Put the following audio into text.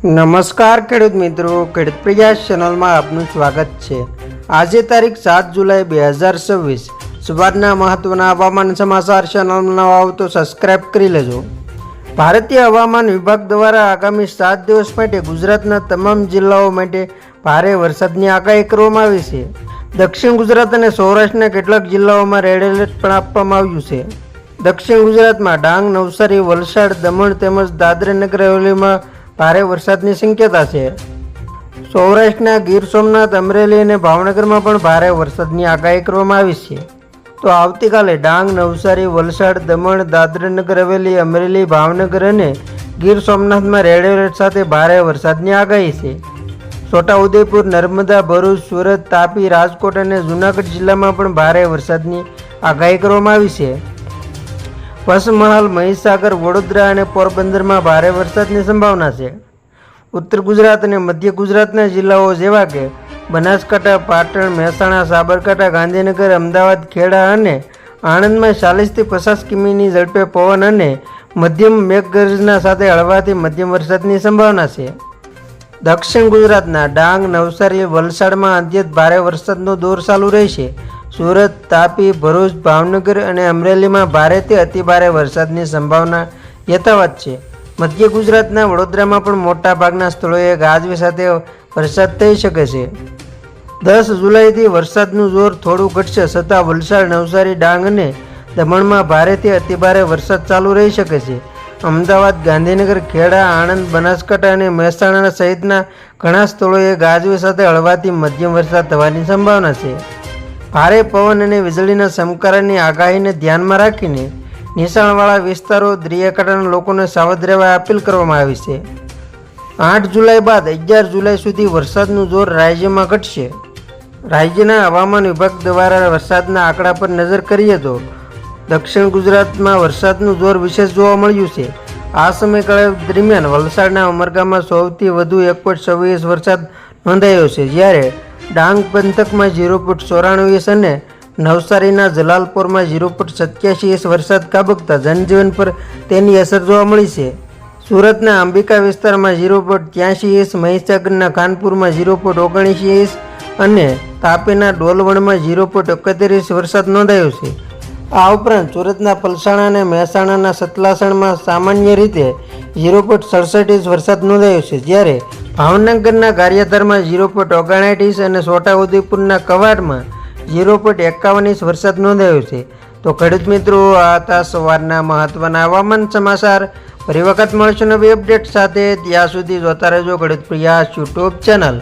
નમસ્કાર ખેડૂત મિત્રો, ખેડૂત પ્રયાસ ચેનલમાં આપનું સ્વાગત છે। આજે તારીખ 7 જુલાઈ 2026 સવારના મહત્વના હવામાન સમાચાર ચેનલમાં નવા આવો તો સબસ્ક્રાઇબ કરી લેજો। ભારતીય હવામાન વિભાગ દ્વારા આગામી 7 દિવસ માટે ગુજરાતના તમામ જિલ્લાઓ માટે ભારે વરસાદની આગાહી કરવામાં આવી છે। દક્ષિણ ગુજરાત અને સૌરાષ્ટ્રના કેટલાક જિલ્લાઓમાં રેડ એલર્ટ પણ આપવામાં આવ્યું છે। દક્ષિણ ગુજરાતમાં ડાંગ, નવસારી, વલસાડ, દમણ તેમજ દાદરા નગર હવેલીમાં ભારે વરસાદની શક્યતા છે। સૌરાષ્ટ્રના ગીર સોમનાથ, અમરેલી અને ભાવનગરમાં પણ ભારે વરસાદની આગાહી કરવામાં આવી છે। તો આવતીકાલે ડાંગ, નવસારી, વલસાડ, દમણ, દાદરા નગર હવેલી, અમરેલી, ભાવનગર અને ગીર સોમનાથમાં રેડ એલર્ટ સાથે ભારે વરસાદની આગાહી છે। છોટાઉદેપુર, નર્મદા, ભરૂચ, સુરત, તાપી, રાજકોટ અને જૂનાગઢ જિલ્લામાં પણ ભારે વરસાદની આગાહી કરવામાં આવી છે। પંચમહાલ, મહીસાગર, વડોદરા અને પોરબંદરમાં ભારે વરસાદની સંભાવના છે। ઉત્તર ગુજરાત અને મધ્ય ગુજરાતના જિલ્લાઓ જેવા કે બનાસકાંઠા, પાટણ, મહેસાણા, સાબરકાંઠા, ગાંધીનગર, અમદાવાદ, ખેડા અને આણંદમાં 40થી 50 કિમીની ઝડપે પવન અને મધ્યમ મેઘગર્જના સાથે હળવાથી મધ્યમ વરસાદની સંભાવના છે। દક્ષિણ ગુજરાતના ડાંગ, નવસારી, વલસાડમાં અત્યંત ભારે વરસાદનો દોર ચાલુ રહેશે। સુરત, તાપી, ભરૂચ, ભાવનગર અને અમરેલીમાં ભારેથી અતિભારે વરસાદની સંભાવના યથાવત છે। મધ્ય ગુજરાતના વડોદરામાં પણ મોટા ભાગના સ્થળોએ ગાજવી સાથે વરસાદ થઈ શકે છે। 10 જુલાઈથી વરસાદનું જોર થોડું ઘટશે, છતાં વલસાડ, નવસારી, ડાંગ અને દમણમાં ભારેથી અતિભારે વરસાદ ચાલુ રહી શકે છે। અમદાવાદ, ગાંધીનગર, ખેડા, આણંદ, બનાસકાંઠા અને મહેસાણા સહિતના ઘણા સ્થળોએ ગાજવી સાથે હળવાથી મધ્યમ વરસાદ થવાની સંભાવના છે। ભારે પવન અને વીજળીના ચમકારાની આગાહીને ધ્યાનમાં રાખીને નીચાણવાળા વિસ્તારો, દરિયાકાંઠાના લોકોને સાવધ રહેવા અપીલ કરવામાં આવી છે। 8 જુલાઈ બાદ 11 જુલાઈ સુધી વરસાદનું જોર રાજ્યમાં ઘટશે। રાજ્યના હવામાન વિભાગ દ્વારા વરસાદના આંકડા પર નજર કરીએ તો દક્ષિણ ગુજરાતમાં વરસાદનું જોર વિશેષ જોવા મળ્યું છે। આ સમયગાળા દરમિયાન વલસાડના ઉમરગામમાં સૌથી વધુ 1.26 વરસાદ નોંધાયો છે, જ્યારે ડાંગ પંથકમાં 0.94 અને નવસારીના જલાલપોરમાં 0.87 વરસાદ ખાબકતા જનજીવન પર તેની અસર જોવા મળી છે। સુરતના અંબિકા વિસ્તારમાં 0.83, મહીસાગરના ખાનપુરમાં 0.79 અને તાપીના ડોલવણમાં 0.31 વરસાદ નોંધાયો છે। આ ઉપરાંત સુરતના પલસાણા અને મહેસાણાના સતલાસણમાં સામાન્ય રીતે 0.67 વરસાદ નોંધાયો છે, જ્યારે ભાવનગરના ગારિયાધારમાં 0.59 અને છોટાઉદેપુરના કવાડમાં 0.51 વરસાદ નોંધાયો છે। તો ખેડૂત મિત્રો, આ હતા સવારના મહત્વના હવામાન સમાચાર। ફરી વખત મળશું નવી અપડેટ સાથે। ત્યાં સુધી જોતા રહેજો ખેડૂત પ્રયાસ યુટ્યુબ ચેનલ।